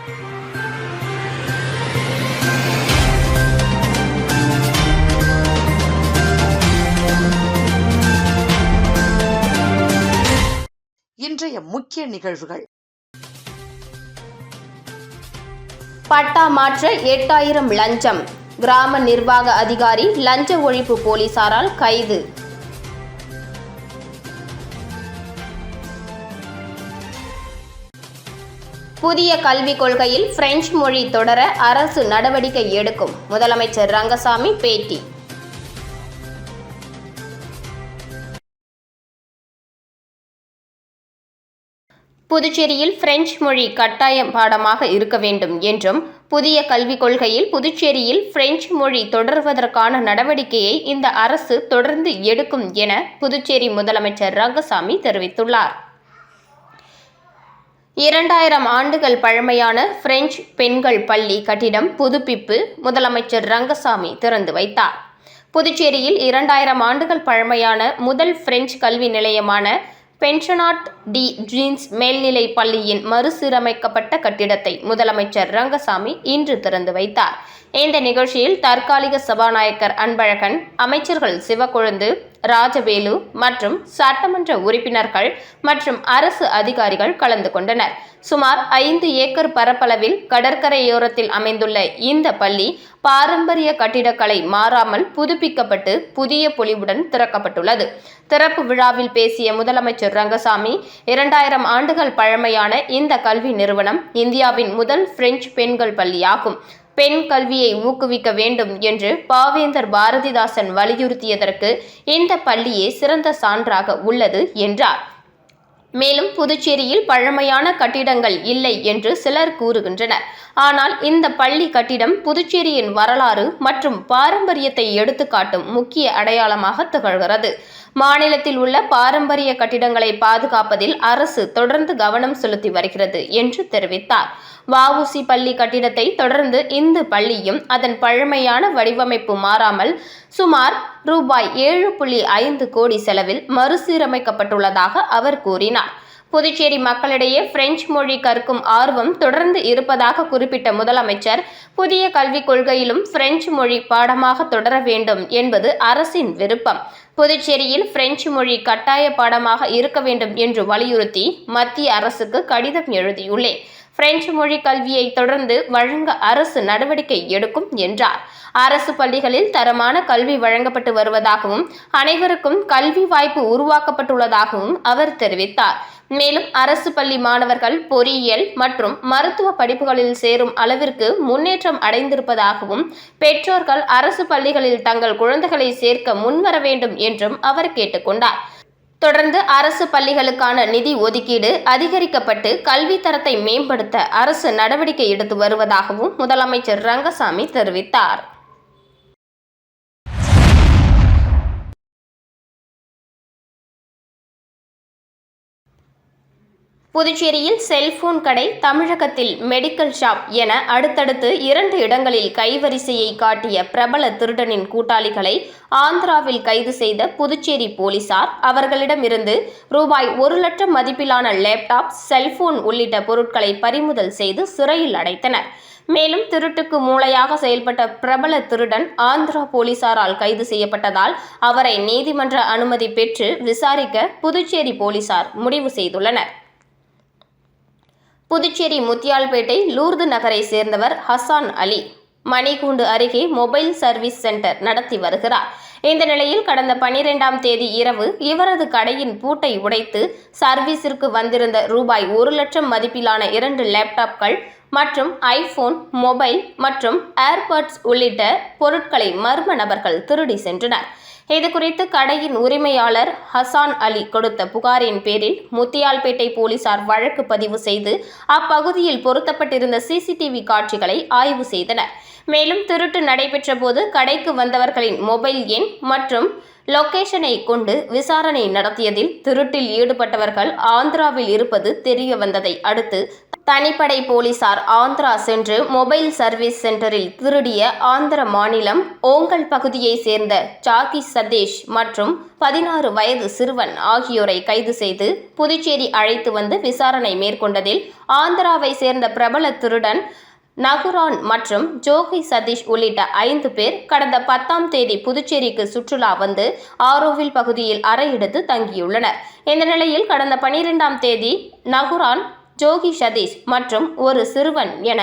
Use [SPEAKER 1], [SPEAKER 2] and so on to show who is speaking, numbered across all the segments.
[SPEAKER 1] இன்றைய முக்கிய நிகழ்வுகள்.
[SPEAKER 2] பட்டா மாற்ற 8000 லஞ்சம். கிராம நிர்வாக அதிகாரி லஞ்ச ஒழிப்பு போலீசாரால் கைது. புதிய கல்விக் கொள்கையில் பிரெஞ்சு மொழி தொடர அரசு நடவடிக்கை எடுக்கும். முதலமைச்சர் ரங்கசாமி பேட்டி. புதுச்சேரியில் பிரெஞ்சு மொழி கட்டாய பாடமாக இருக்க வேண்டும் என்றும், புதிய கல்விக் கொள்கையில் புதுச்சேரியில் பிரெஞ்சு மொழி தொடர்வதற்கான நடவடிக்கையை இந்த அரசு தொடர்ந்து எடுக்கும் என புதுச்சேரி முதலமைச்சர் ரங்கசாமி தெரிவித்துள்ளார். 2000 ஆண்டுகள் பழமையான பிரெஞ்சு பெண்கள் பள்ளி கட்டிடம் புதுப்பிப்பு முதலமைச்சர் ரங்கசாமி திறந்து வைத்தார். புதுச்சேரியில் 2000 ஆண்டுகள் பழமையான முதல் பிரெஞ்சு கல்வி நிலையமான பென்ஷனாட் டி ஜீன்ஸ் மேல்நிலை பள்ளியின் மறுசீரமைக்கப்பட்ட கட்டிடத்தை முதலமைச்சர் ரங்கசாமி இன்று திறந்து வைத்தார். இந்த நிகழ்ச்சியில் தற்காலிக சபாநாயகர் அன்பழகன், அமைச்சர்கள் சிவக்கொழுந்து, ராஜவேலு மற்றும் சட்டமன்ற உறுப்பினர்கள் மற்றும் அரசு அதிகாரிகள் கலந்து கொண்டனர். சுமார் 5 ஏக்கர் பரப்பளவில் கடற்கரையோரத்தில் அமைந்துள்ள இந்த பள்ளி பாரம்பரிய கட்டிடக்கலை மாறாமல் புதுப்பிக்கப்பட்டு புதிய பொலிவுடன் திறக்கப்பட்டுள்ளது. திறப்பு விழாவில் பேசிய முதலமைச்சர் ரங்கசாமி, 2000 ஆண்டுகள் பழமையான இந்த கல்வி நிறுவனம் இந்தியாவின் முதல் பிரெஞ்சு பெண்கள் பள்ளியாகும். பெண் கல்வியை ஊக்குவிக்க வேண்டும் என்று பாவேந்தர் பாரதிதாசன் வலியுறுத்தியதற்கு இந்த பள்ளியே சிறந்த சான்றாக உள்ளது என்றார். மேலும் புதுச்சேரியில் பழமையான கட்டிடங்கள் இல்லை என்று சிலர் கூறுகின்றனர். ஆனால் இந்த பள்ளி கட்டிடம் புதுச்சேரியின் வரலாறு மற்றும் பாரம்பரியத்தை எடுத்துக்காட்டும் முக்கிய அடையாளமாக திகழ்கிறது. மாநிலத்தில் உள்ள பாரம்பரிய கட்டிடங்களை பாதுகாப்பதில் அரசு தொடர்ந்து கவனம் செலுத்தி வருகிறது என்று தெரிவித்தார். வ.உ.சி. பள்ளி கட்டிடத்தை தொடர்ந்து இந்த பள்ளியும் அதன் பழமையான வடிவமைப்பு மாறாமல் சுமார் ரூபாய் 7.5 கோடி செலவில் மறுசீரமைக்கப்பட்டுள்ளதாக அவர் கூறினார். புதுச்சேரி மக்களிடையே பிரெஞ்சு மொழி கற்கும் ஆர்வம் தொடர்ந்து இருப்பதாக குறிப்பிட்ட முதலமைச்சர், புதிய கல்விக் கொள்கையிலும் பிரெஞ்சு மொழி பாடமாக தொடர வேண்டும் என்பது அரசின் விருப்பம். புதுச்சேரியில் பிரெஞ்சு மொழி கட்டாய பாடமாக இருக்க வேண்டும் என்று வலியுறுத்தி மத்திய அரசுக்கு கடிதம் எழுதியுள்ளேன். பிரெஞ்சு மொழி கல்வியை தொடர்ந்து வழங்க அரசு நடவடிக்கை எடுக்கும் என்றார். அரசு பள்ளிகளில் தரமான கல்வி வழங்கப்பட்டு வருவதாகவும், அனைவருக்கும் கல்வி வாய்ப்பு உருவாக்கப்பட்டுள்ளதாகவும் அவர் தெரிவித்தார். மேலும் அரசு பள்ளி மாணவர்கள் பொறியியல் மற்றும் மருத்துவ படிப்புகளில் சேரும் அளவிற்கு முன்னேற்றம் அடைந்திருப்பதாகவும், பெற்றோர்கள் அரசு பள்ளிகளில் தங்கள் குழந்தைகளை சேர்க்க முன்வர வேண்டும் என்றும் அவர் கேட்டுக்கொண்டார். தொடர்ந்து அரசு பள்ளிகளுக்கான நிதி ஒதுக்கீடு அதிகரிக்கப்பட்டு கல்வி தரத்தை மேம்படுத்த அரசு நடவடிக்கை எடுத்து வருவதாகவும் முதலமைச்சர் ரங்கசாமி தெரிவித்தார். புதுச்சேரியில் செல்போன் கடை, தமிழகத்தில் மெடிக்கல் ஷாப் என அடுத்தடுத்து 2 இடங்களில் கைவரிசையை காட்டிய பிரபல திருடனின் கூட்டாளிகளை ஆந்திராவில் கைது செய்த புதுச்சேரி போலீசார் அவர்களிடமிருந்து ரூபாய் 1 லட்சம் மதிப்பிலான லேப்டாப், செல்போன் உள்ளிட்ட பொருட்களை பறிமுதல் செய்து சிறையில் அடைத்தனர். மேலும் திருட்டுக்கு மூளையாக செயல்பட்ட பிரபல திருடன் ஆந்திரா போலீசாரால் கைது செய்யப்பட்டதால் அவரை நீதிமன்ற அனுமதி பெற்று விசாரிக்க புதுச்சேரி போலீசார் முடிவு செய்துள்ளனர். புதுச்சேரி முத்தியால்பேட்டை லூர்து நகரை சேர்ந்தவர் ஹசான் அலி மணிக்கூண்டு அருகே மொபைல் சர்வீஸ் சென்டர் நடத்தி வருகிறார். இந்த நிலையில் கடந்த 12ஆம் தேதி இரவு இவரது கடையின் பூட்டை உடைத்து சர்வீஸிற்கு வந்திருந்த ரூபாய் 1 லட்சம் மதிப்பிலான 2 லேப்டாப்கள் மற்றும் ஐபோன், மொபைல் மற்றும் ஏர்பட்ஸ் உள்ளிட்ட பொருட்களை மர்ம நபர்கள் திருடி சென்றனர். இதுகுறித்து கடையின் உரிமையாளர் ஹசான் அலி கொடுத்த புகாரின் பேரில் முத்தியால்பேட்டை போலீசார் வழக்கு பதிவு செய்து அப்பகுதியில் பொருத்தப்பட்டிருந்த சிசிடிவி காட்சிகளை ஆய்வு செய்தனர். மேலும் திருட்டு நடைபெற்ற போது கடைக்கு வந்தவர்களின் மொபைல் எண் மற்றும் லொகேஷனை கொண்டு விசாரணை நடத்தியதில் திருட்டில் ஈடுபட்டவர்கள் ஆந்திராவில் இருப்பது தெரிய வந்ததை அடுத்து தனிப்படை போலீசார் ஆந்திரா சென்று மொபைல் சர்வீஸ் சென்டரில் திருடிய ஆந்திர மாநிலம் ஓங்கல் பகுதியைச் சேர்ந்த ஜோகி சதீஷ் மற்றும் 16 வயது சிறுவன் ஆகியோரை கைது செய்து புதுச்சேரி அழைத்து வந்து விசாரணை மேற்கொண்டதில் ஆந்திராவை சேர்ந்த பிரபல திருடன் நகுரான் மற்றும் ஜோகி சதீஷ் உள்ளிட்ட 5 பேர் கடந்த 10ஆம் தேதி புதுச்சேரிக்கு சுற்றுலா வந்து ஆரோவில் பகுதியில் அறை எடுத்து தங்கியுள்ளனர். இந்த நிலையில் கடந்த 12ஆம் தேதி நகுரான், ஜோகி சதீஷ் மற்றும் ஒரு சிறுவன் என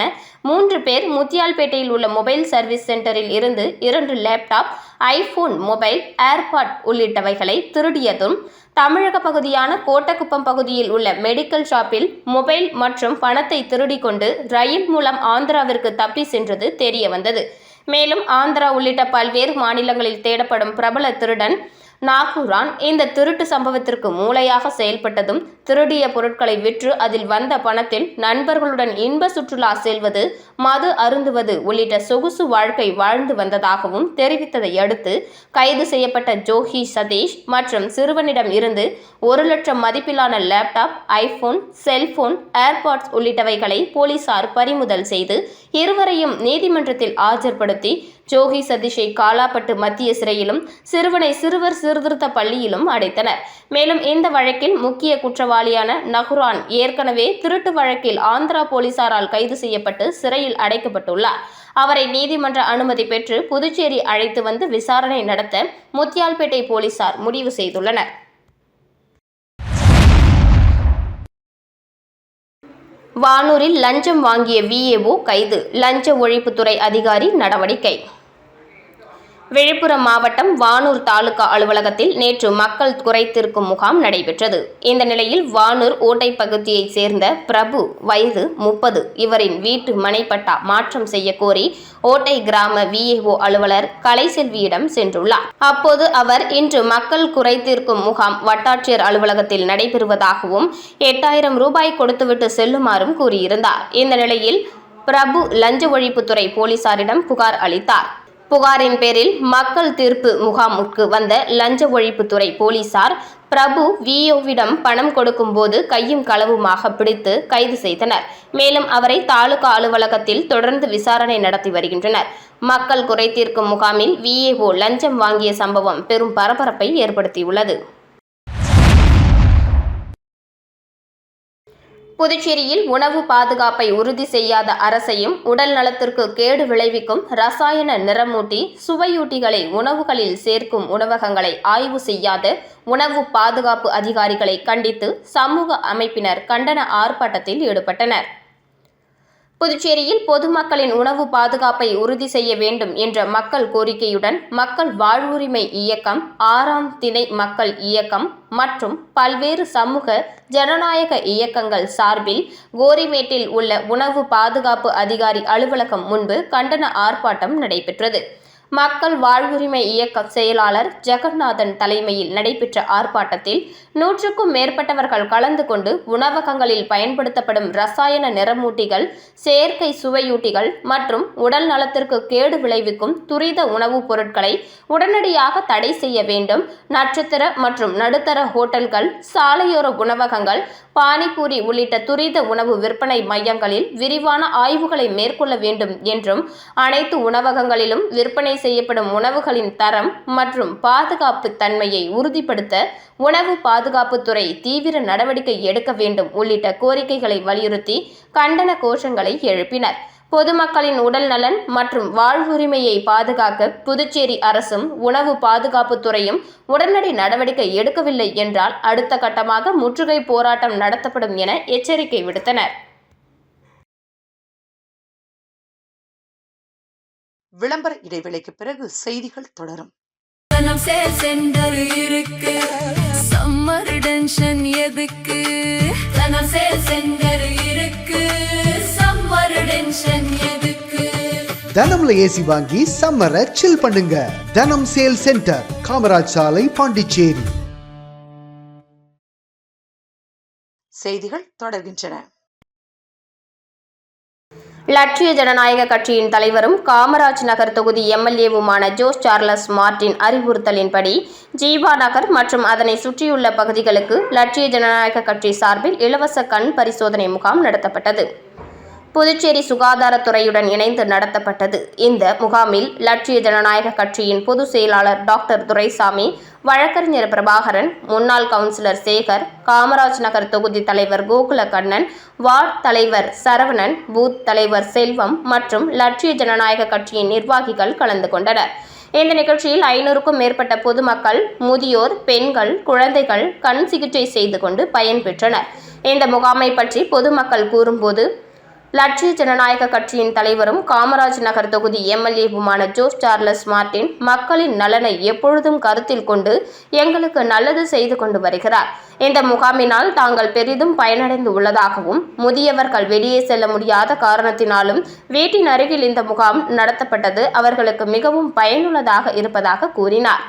[SPEAKER 2] 3 பேர் முத்தியால்பேட்டையில் உள்ள மொபைல் சர்வீஸ் சென்டரில் இருந்து 2 லேப்டாப், ஐபோன் மொபைல், ஏர்பாட் உள்ளிட்டவைகளை திருடியதும் தமிழக பகுதியான கோட்டக்குப்பம் பகுதியில் உள்ள மெடிக்கல் ஷாப்பில் மொபைல் மற்றும் பணத்தை திருடிக் கொண்டு ரயில் மூலம் ஆந்திராவிற்கு தப்பி சென்றது தெரிய வந்தது. மேலும் ஆந்திரா உள்ளிட்ட பல்வேறு மாநிலங்களில் தேடப்படும் பிரபல திருடன் நாகுரான் இந்த திருட்டு சம்பவத்திற்கு மூளையாக செயல்பட்டதும் திருடிய பொருட்களை விற்று அதில் வந்த பணத்தில் நண்பர்களுடன் இன்ப சுற்றுலா செல்வது, மது அருந்துவது உள்ளிட்ட சொகுசு வாழ்க்கை வாழ்ந்து வந்ததாகவும் தெரிவித்ததை அடுத்து கைது செய்யப்பட்ட ஜோகி சதீஷ் மற்றும் சிறுவனிடம் இருந்து 1 லட்சம் மதிப்பிலான லேப்டாப், ஐபோன், செல்போன், ஏர்பாட்ஸ் உள்ளிட்டவைகளை போலீசார் பறிமுதல் செய்து இருவரையும் நீதிமன்றத்தில் ஆஜர்படுத்தி ஜோகி சதீஷை காலாப்பட்டு மத்திய சிறையிலும் சிறுவனை சிறுவர் சீர்திருத்த பள்ளியிலும் அடைத்தனர். மேலும் இந்த வழக்கில் முக்கிய குற்றவாளியான நகுரான் ஏற்கனவே திருட்டு வழக்கில் ஆந்திரா போலீசாரால் கைது செய்யப்பட்டு சிறையில் அடைக்கப்பட்டுள்ளார். அவரை நீதிமன்ற அனுமதி பெற்று புதுச்சேரி அழைத்து வந்து விசாரணை நடத்த முத்தியால்பேட்டை போலீசார் முடிவு செய்துள்ளனர். வானூரில் லஞ்சம் வாங்கிய விஏஓ கைது, லஞ்ச ஒழிப்புத்துறை அதிகாரி நடவடிக்கை. விழுப்புரம் மாவட்டம் வானூர் தாலுகா அலுவலகத்தில் நேற்று மக்கள் குறைதீர்க்கும் முகாம் நடைபெற்றது. இந்த நிலையில் வானூர் ஓட்டை பகுதியைச் சேர்ந்த பிரபு, வயது 30, இவரின் வீட்டு மனைப்பட்டா மாற்றம் செய்ய கோரி ஓட்டை கிராம விஏஓ அலுவலர் கலைசெல்வியிடம் சென்றுள்ளார். அப்போது அவர் இன்று மக்கள் குறைதீர்க்கும் முகாம் வட்டாட்சியர் அலுவலகத்தில் நடைபெறுவதாகவும் 8000 ரூபாய் கொடுத்துவிட்டு செல்லுமாறும் கூறியிருந்தார். இந்த நிலையில் பிரபு லஞ்ச ஒழிப்புத்துறை போலீசாரிடம் புகார் அளித்தார். புகாரின் பேரில் மக்கள் தீர்ப்பு முகாமுக்கு வந்த லஞ்ச ஒழிப்புத்துறை போலீசார் பிரபு விஓவிடம் பணம் கொடுக்கும் போது கையும் களவுமாக பிடித்து கைது செய்தனர். மேலும் அவரை தாலுகா அலுவலகத்தில் தொடர்ந்து விசாரணை நடத்தி வருகின்றனர். மக்கள் குறைதீர்க்கும் முகாமில் விஏஓ லஞ்சம் வாங்கிய சம்பவம் பெரும் பரபரப்பை ஏற்படுத்தியுள்ளது. புதுச்சேரியில் உணவு பாதுகாப்பை உறுதி செய்யாத அரசையும் உடல் நலத்திற்கு கேடு விளைவிக்கும் ரசாயன நிறமூட்டி, சுவையூட்டிகளை உணவுகளில் சேர்க்கும் உணவகங்களை ஆய்வு செய்யாத உணவு பாதுகாப்பு அதிகாரிகளை கண்டித்து சமூக அமைப்பினர் கண்டன ஆர்ப்பாட்டத்தில் ஈடுபட்டனர். புதுச்சேரியில் பொதுமக்களின் உணவு பாதுகாப்பை உறுதி செய்ய வேண்டும் என்ற மக்கள் கோரிக்கையுடன் மக்கள் வாழ்வுரிமை இயக்கம், 6ஆம் திணை மக்கள் இயக்கம் மற்றும் பல்வேறு சமூக ஜனநாயக இயக்கங்கள் சார்பில் கோரிமேட்டில் உள்ள உணவு பாதுகாப்பு அதிகாரி அலுவலகம் முன்பு கண்டன ஆர்ப்பாட்டம் நடைபெற்றது. மக்கள் வாழ்வுரிமை இயக்க செயலாளர் ஜெகநாதன் தலைமையில் நடைபெற்ற ஆர்ப்பாட்டத்தில் 100க்கும் மேற்பட்டவர்கள் கலந்து கொண்டு உணவகங்களில் பயன்படுத்தப்படும் ரசாயன நிறமூட்டிகள், செயற்கை சுவையூட்டிகள் மற்றும் உடல் நலத்திற்கு கேடு விளைவிக்கும் துரித உணவுப் பொருட்களை உடனடியாக தடை செய்ய வேண்டும், நட்சத்திர மற்றும் நடுத்தர ஹோட்டல்கள், சாலையோர உணவகங்கள், பானிபூரி உள்ளிட்ட துரித உணவு விற்பனை மையங்களில் விரிவான ஆய்வுகளை மேற்கொள்ள வேண்டும் என்றும், அனைத்து உணவகங்களிலும் விற்பனை செய்யப்படும் உணவுகளின் தரம் மற்றும் பாதுகாப்பு தன்மையை உறுதிப்படுத்த உணவு பாதுகாப்புத்துறை தீவிர நடவடிக்கை எடுக்க வேண்டும் உள்ளிட்ட கோரிக்கைகளை வலியுறுத்தி கண்டன கோஷங்களை எழுப்பினர். பொதுமக்களின் உடல் நலன் மற்றும் வாழ்வுரிமையை பாதுகாக்க புதுச்சேரி அரசும் உணவு பாதுகாப்புத்துறையும் உடனடி நடவடிக்கை எடுக்கவில்லை என்றால் அடுத்த கட்டமாக முற்றுகை போராட்டம் நடத்தப்படும் என எச்சரிக்கை விடுத்தனர்.
[SPEAKER 1] விளம்பர இடைவேளைக்கு பிறகு செய்திகள் தொடரும்.
[SPEAKER 3] தனம்ல ஏசி வாங்கி சம்மரை சில் பண்ணுங்க. தனம் சேல் சென்டர், காமராஜ் சாலை, பாண்டிச்சேரி.
[SPEAKER 1] செய்திகள் தொடர்கின்றன.
[SPEAKER 2] லட்சிய ஜனநாயக கட்சியின் தலைவரும் காமராஜ் நகர் தொகுதி எம்எல்ஏவுமான ஜோஸ் சார்லஸ் மார்டின் அறிவுறுத்தலின்படி ஜீவா நகர் மற்றும் அதனை சுற்றியுள்ள பகுதிகளுக்கு லட்சிய ஜனநாயக கட்சி சார்பில் இலவச கண் பரிசோதனை முகாம் நடத்தப்பட்டது. புதுச்சேரி சுகாதாரத்துறையுடன் இணைந்து நடத்தப்பட்டது. இந்த முகாமில் லட்சிய ஜனநாயக கட்சியின் பொதுச் செயலாளர் டாக்டர் துரைசாமி, வழக்கறிஞர் பிரபாகரன், முன்னாள் கவுன்சிலர் சேகர், காமராஜ் நகர் தொகுதி தலைவர் கோகுல கண்ணன், வார்டு தலைவர் சரவணன், பூத் தலைவர் செல்வம் மற்றும் லட்சிய ஜனநாயக கட்சியின் நிர்வாகிகள் கலந்து கொண்டனர். இந்த நிகழ்ச்சியில் 500க்கும் மேற்பட்ட பொதுமக்கள், முதியோர், பெண்கள், குழந்தைகள் கண் சிகிச்சை செய்து கொண்டு பயன்பெற்றனர். இந்த முகாமை பற்றி பொதுமக்கள் கூறும்போது, லட்சிய ஜனநாயக கட்சியின் தலைவரும் காமராஜ் நகர் தொகுதி எம்எல்ஏவுமான ஜோஸ் சார்லஸ் மார்டின் மக்களின் நலனை எப்பொழுதும் கருத்தில் கொண்டு எங்களுக்கு நல்லது செய்து கொண்டு வருகிறார். இந்த முகாமினால் தாங்கள் பெரிதும் பயனடைந்து உள்ளதாகவும், முதியவர்கள் வெளியே செல்ல முடியாத காரணத்தினாலும் வீட்டின் அருகில் இந்த முகாம் நடத்தப்பட்டது அவர்களுக்கு மிகவும் பயனுள்ளதாக இருப்பதாக கூறினார்.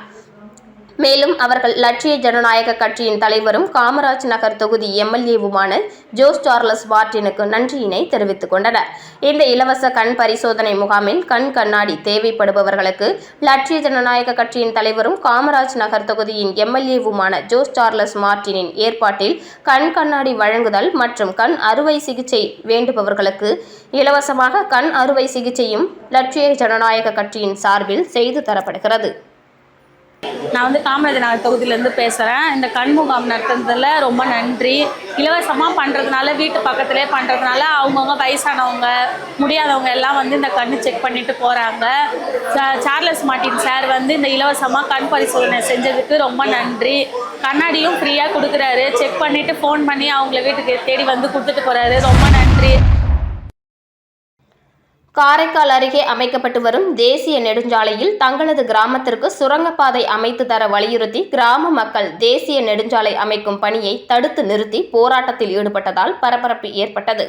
[SPEAKER 2] மேலும் அவர்கள் லட்சிய ஜனநாயக கட்சியின் தலைவரும் காமராஜ் நகர் தொகுதி எம்எல்ஏவுமான ஜோஸ் சார்லஸ் மார்டினுக்கு நன்றியினை தெரிவித்துக் கொண்டனர். இந்த இலவச கண் பரிசோதனை முகாமில் கண் கண்ணாடி தேவைப்படுபவர்களுக்கு லட்சிய ஜனநாயக கட்சியின் தலைவரும் காமராஜ் நகர் தொகுதியின் எம்எல்ஏவுமான ஜோஸ் சார்லஸ் மார்டினின் ஏற்பாட்டில் கண் கண்ணாடி வழங்குதல் மற்றும் கண் அறுவை சிகிச்சை வேண்டுபவர்களுக்கு இலவசமாக கண் அறுவை சிகிச்சையும் லட்சிய ஜனநாயக கட்சியின் சார்பில் செய்து தரப்படுகிறது.
[SPEAKER 4] நான் காமராஜ் நகர் தொகுதியிலேருந்து பேசுகிறேன். இந்த கண் முகாம் நடத்துறதுல ரொம்ப நன்றி. இலவசமாக பண்ணுறதுனால, வீட்டு பக்கத்துலேயே பண்ணுறதுனால அவங்கவுங்க வயசானவங்க, முடியாதவங்க எல்லாம் இந்த கண் செக் பண்ணிட்டு போகிறாங்க. சார்லஸ் மார்டின் சார் இந்த இலவசமாக கண் பரிசோதனை செஞ்சதுக்கு ரொம்ப நன்றி. கண்ணாடியும் ஃப்ரீயாக கொடுக்குறாரு. செக் பண்ணிவிட்டு ஃபோன் பண்ணி அவங்கள வீட்டுக்கு தேடி கொடுத்துட்டு போகிறாரு. ரொம்ப நன்றி.
[SPEAKER 2] காரைக்கால் அருகே அமைக்கப்பட்டு வரும் தேசிய நெடுஞ்சாலையில் தங்களது கிராமத்திற்கு சுரங்கப்பாதை அமைத்து தர வலியுறுத்தி கிராம மக்கள் தேசிய நெடுஞ்சாலை அமைக்கும் பணியை தடுத்து நிறுத்தி போராட்டத்தில் ஈடுபட்டதால் பரபரப்பு ஏற்பட்டது.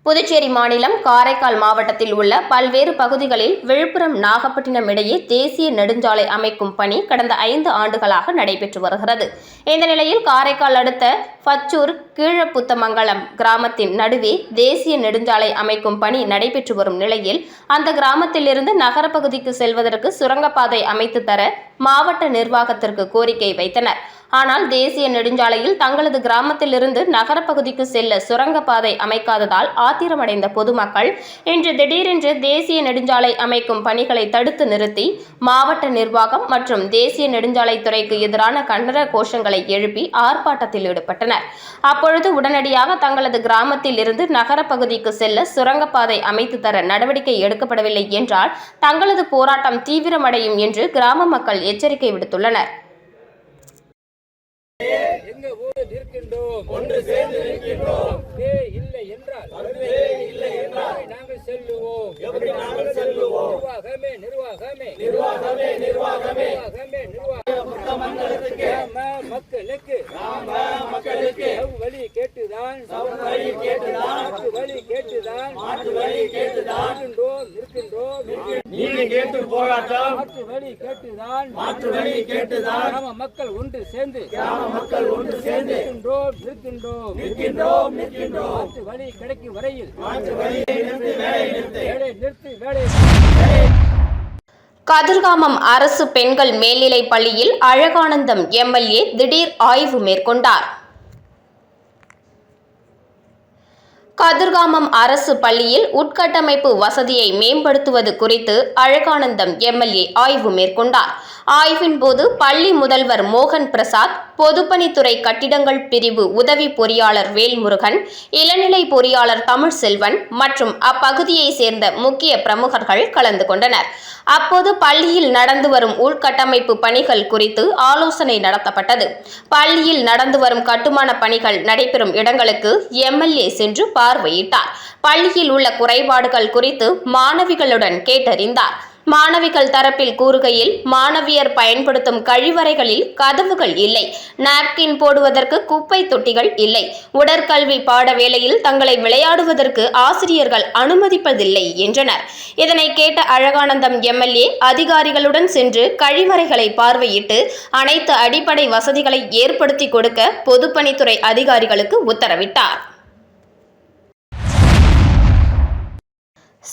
[SPEAKER 2] புதுச்சேரி மாநிலம் காரைக்கால் மாவட்டத்தில் உள்ள பல்வேறு பகுதிகளில் விழுப்புரம் நாகப்பட்டினம் இடையே தேசிய நெடுஞ்சாலை அமைக்கும் பணி கடந்த 5 ஆண்டுகளாக நடைபெற்று வருகிறது. இந்த நிலையில் காரைக்கால் அடுத்த பச்சூர் கீழப்புத்தமங்கலம் கிராமத்தின் நடுவே தேசிய நெடுஞ்சாலை அமைக்கும் பணி நடைபெற்று வரும் நிலையில் அந்த கிராமத்திலிருந்து நகரப்பகுதிக்கு செல்வதற்கு சுரங்கப்பாதை அமைத்து தர மாவட்ட நிர்வாகத்திற்கு கோரிக்கை வைத்தனர். ஆனால் தேசிய நெடுஞ்சாலையில் தங்களது கிராமத்திலிருந்து நகரப்பகுதிக்கு செல்ல சுரங்கப்பாதை அமைக்காததால் ஆத்திரமடைந்த பொதுமக்கள் இன்று திடீரென்று தேசிய நெடுஞ்சாலை அமைக்கும் பணிகளை தடுத்து நிறுத்தி மாவட்ட நிர்வாகம் மற்றும் தேசிய நெடுஞ்சாலைத்துறைக்கு எதிரான கண்டன கோஷங்களை எழுப்பி ஆர்ப்பாட்டத்தில் ஈடுபட்டனர். அப்பொழுது உடனடியாக தங்களது கிராமத்தில் இருந்து நகரப்பகுதிக்கு செல்ல சுரங்கப்பாதை அமைத்து தர நடவடிக்கை எடுக்கப்படவில்லை என்றால் தங்களது போராட்டம் தீவிரமடையும் என்று கிராம மக்கள் எச்சரிக்கை விடுத்துள்ளனர்.
[SPEAKER 5] எங்க ஊரில் இருக்கின்றோம், ஒன்று சேர்ந்து இருக்கின்றோம். இல்லை என்றால் நாங்கள் செல்லுவோம். நிர்வாகமே நிர்வாகமே நிர்வாகமே நிர்வாகமே நிர்வாகமே மக்களுக்கு வழி கேட்டுதான் மாற்று வழி கேட்டுதான் நாம மக்கள் ஒன்று சேர்ந்து நிற்கின்றோம். மாற்று வழி கிடைக்கும் வரையில் வேலை
[SPEAKER 2] கதிர்காமம் அரசு பெண்கள் மேல்நிலைப் பள்ளியில் அழகானந்தம் எம்எல்ஏ திடீர் ஆய்வு மேற்கொண்டார். கதிர்காமம் அரசு பள்ளியில் உட்கட்டமைப்பு வசதியை மேம்படுத்துவது குறித்து அழகானந்தம் எம்எல்ஏ ஆய்வு மேற்கொண்டார். ஆய்வின் போது பள்ளி முதல்வர் மோகன் பிரசாத், பொதுப்பணித்துறை கட்டிடங்கள் பிரிவு உதவி பொறியாளர் வேல்முருகன், இளநிலை பொறியாளர் தமிழ்செல்வன் மற்றும் அப்பகுதியை சேர்ந்த முக்கிய பிரமுகர்கள் கலந்து கொண்டனர். அப்போது பள்ளியில் நடந்து வரும் உள்கட்டமைப்பு பணிகள் குறித்து ஆலோசனை நடத்தப்பட்டது. பள்ளியில் நடந்து வரும் கட்டுமான பணிகள் நடைபெறும் இடங்களுக்கு எம்எல்ஏ சென்று பார்வையிட்டார். பள்ளியில் உள்ள குறைபாடுகள் குறித்து மாணவிகளுடன் கேட்டறிந்தார். மாணவிகள் தரப்பில் கூறுகையில், மாணவியர் பயன்படுத்தும் கழிவறைகளில் கதவுகள் இல்லை, நாப்கின் போடுவதற்கு குப்பை தொட்டிகள் இல்லை, உடற்கல்வி பாட வேளையில் தங்களை விளையாடுவதற்கு ஆசிரியர்கள் அனுமதிப்பதில்லை என்றனர். இதனை கேட்ட அழகானந்தம் எம்எல்ஏ அதிகாரிகளுடன் சென்று கழிவறைகளை பார்வையிட்டு அனைத்து அடிப்படை வசதிகளை ஏற்படுத்தி கொடுக்க பொதுப்பணித்துறை அதிகாரிகளுக்கு உத்தரவிட்டார்.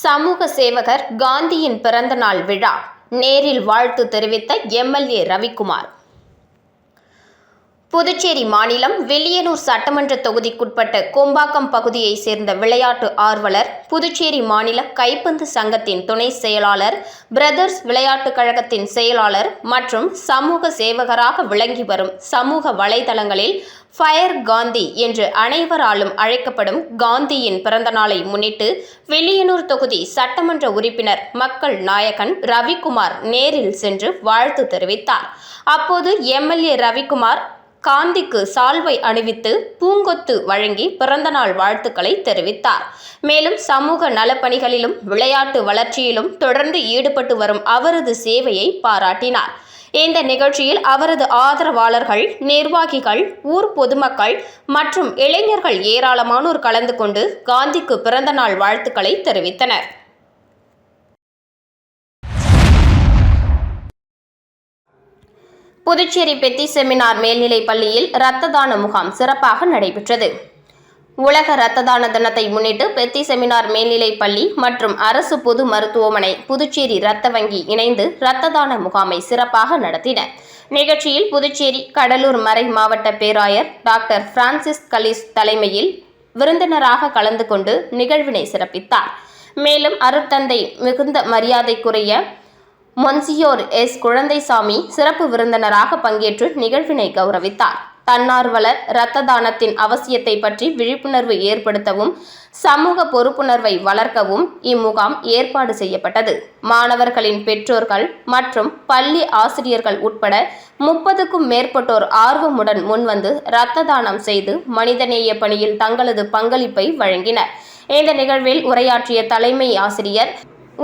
[SPEAKER 2] சமூக சேவகர் காந்தியின் பிறந்தநாள் விழா நேரில் வாழ்த்து தெரிவித்த எம்எல்ஏ ரவிக்குமார். புதுச்சேரி மாநிலம் வில்லியனூர் சட்டமன்ற தொகுதிக்குட்பட்ட கொம்பாக்கம் பகுதியைச் சேர்ந்த விளையாட்டு ஆர்வலர், புதுச்சேரி மாநில கைப்பந்து சங்கத்தின் துணை செயலாளர், பிரதர்ஸ் விளையாட்டுக் கழகத்தின் செயலாளர் மற்றும் சமூக சேவகராக விளங்கி வரும் சமூக வலைதளங்களில் ஃபயர் காந்தி என்று அனைவராலும் அழைக்கப்படும் காந்தியின் பிறந்தநாளை முன்னிட்டு வில்லியனூர் தொகுதி சட்டமன்ற உறுப்பினர் மக்கள் நாயகன் ரவிக்குமார் நேரில் சென்று வாழ்த்து தெரிவித்தார். அப்போது எம்எல்ஏ ரவிக்குமார் காந்திக்கு சால்வை அணிவித்து பூங்கொத்து வழங்கி பிறந்தநாள் வாழ்த்துக்களை தெரிவித்தார். மேலும் சமூக நலப்பணிகளிலும் விளையாட்டு வளர்ச்சியிலும் தொடர்ந்து ஈடுபட்டு வரும் அவரது சேவையை பாராட்டினார். இந்த நிகழ்ச்சியில் அவரது ஆதரவாளர்கள், நிர்வாகிகள், ஊர் பொதுமக்கள் மற்றும் இளைஞர்கள் ஏராளமானோர் கலந்து கொண்டு காந்திக்கு பிறந்தநாள் வாழ்த்துக்களை தெரிவித்தனர். புதுச்சேரி பெத்தி செமினார் மேல்நிலைப் பள்ளியில் இரத்த தான முகாம் சிறப்பாக நடைபெற்றது. உலக இரத்த தான தினத்தை முன்னிட்டு பெத்தி செமினார் மேல்நிலைப் பள்ளி மற்றும் அரசு பொது மருத்துவமனை, புதுச்சேரி இரத்த வங்கி இணைந்து இரத்த தான முகாமை சிறப்பாக நடத்தின. நிகழ்ச்சியில் புதுச்சேரி கடலூர் மறை மாவட்ட பேராயர் டாக்டர் பிரான்சிஸ் கலிஸ் தலைமையில் விருந்தினராக கலந்து கொண்டு நிகழ்வினை சிறப்பித்தார். மேலும் அருட்தந்தை மிகுந்த மரியாதைக்குரிய மொன்சியோர் எஸ். குழந்தைசாமி சிறப்பு விருந்தினராக பங்கேற்று நிகழ்வினை கௌரவித்தார். தன்னார்வலர் இரத்த தானத்தின் அவசியத்தை பற்றி விழிப்புணர்வு ஏற்படுத்தவும் சமூக பொறுப்புணர்வை வளர்க்கவும் இம்முகாம் ஏற்பாடு செய்யப்பட்டது. மாணவர்களின் பெற்றோர்கள் மற்றும் பள்ளி ஆசிரியர்கள் உட்பட 30க்கும் மேற்பட்டோர் ஆர்வமுடன் முன்வந்து இரத்த தானம் செய்து மனிதநேய பணியில் தங்களது பங்களிப்பை வழங்கினர். இந்த நிகழ்வில் உரையாற்றிய தலைமை ஆசிரியர்,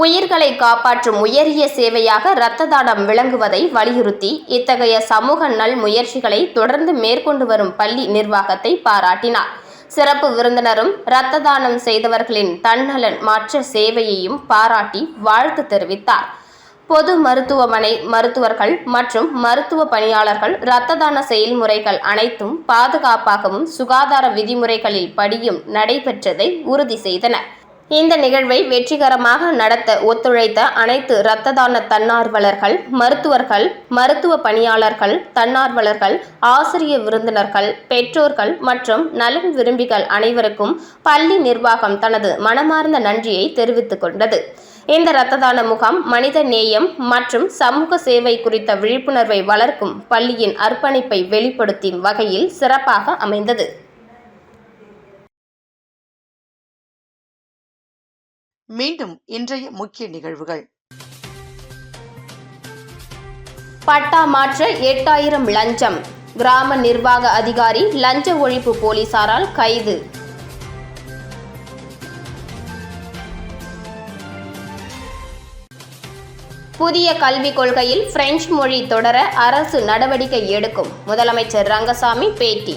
[SPEAKER 2] உயிர்களை காப்பாற்றும் உயரிய சேவையாக இரத்த தானம் விளங்குவதை வலியுறுத்தி இத்தகைய சமூக நல் முயற்சிகளை தொடர்ந்து மேற்கொண்டு வரும் பள்ளி நிர்வாகத்தை பாராட்டினார். சிறப்பு விருந்தினரும் இரத்த தானம் செய்தவர்களின் தன்னலன் மாற்ற சேவையையும் பாராட்டி வாழ்த்து தெரிவித்தார். பொது மருத்துவமனை மருத்துவர்கள் மற்றும் மருத்துவ பணியாளர்கள் இரத்த தான செயல்முறைகள் அனைத்தும் பாதுகாப்பாகவும் சுகாதார விதிமுறைகளில் படியும் நடைபெற்றதை உறுதி செய்தனர். இந்த நிகழ்வை வெற்றிகரமாக நடத்த ஒத்துழைத்த அனைத்து இரத்த தான தன்னார்வலர்கள், மருத்துவர்கள், மருத்துவ பணியாளர்கள், தன்னார்வலர்கள், ஆசிரிய விருந்தினர்கள், பெற்றோர்கள் மற்றும் நலன் விரும்பிகள் அனைவருக்கும் பள்ளி நிர்வாகம் தனது மனமார்ந்த நன்றியை தெரிவித்துக் கொண்டது. இந்த இரத்த தான முகாம் மனித நேயம் மற்றும் சமூக சேவை குறித்த விழிப்புணர்வை வளர்க்கும் பள்ளியின் அர்ப்பணிப்பை வெளிப்படுத்தும் வகையில் சிறப்பாக அமைந்தது.
[SPEAKER 1] மீண்டும் இன்றைய முக்கிய நிகழ்வுகள்.
[SPEAKER 2] பட்டா மாற்ற 8000 லஞ்சம், கிராம நிர்வாக அதிகாரி லஞ்ச ஒழிப்பு போலீசாரால் கைது. புதிய கல்விக் கொள்கையில் பிரெஞ்சு மொழி தொடர அரசு நடவடிக்கை எடுக்கும், முதலமைச்சர் ரங்கசாமி பேட்டி.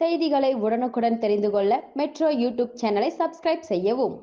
[SPEAKER 6] செய்திகளை உடனுக்குடன் தெரிந்து கொள்ள மெட்ரோ யூடியூப் சேனலை சப்ஸ்கிரைப் செய்யவும்.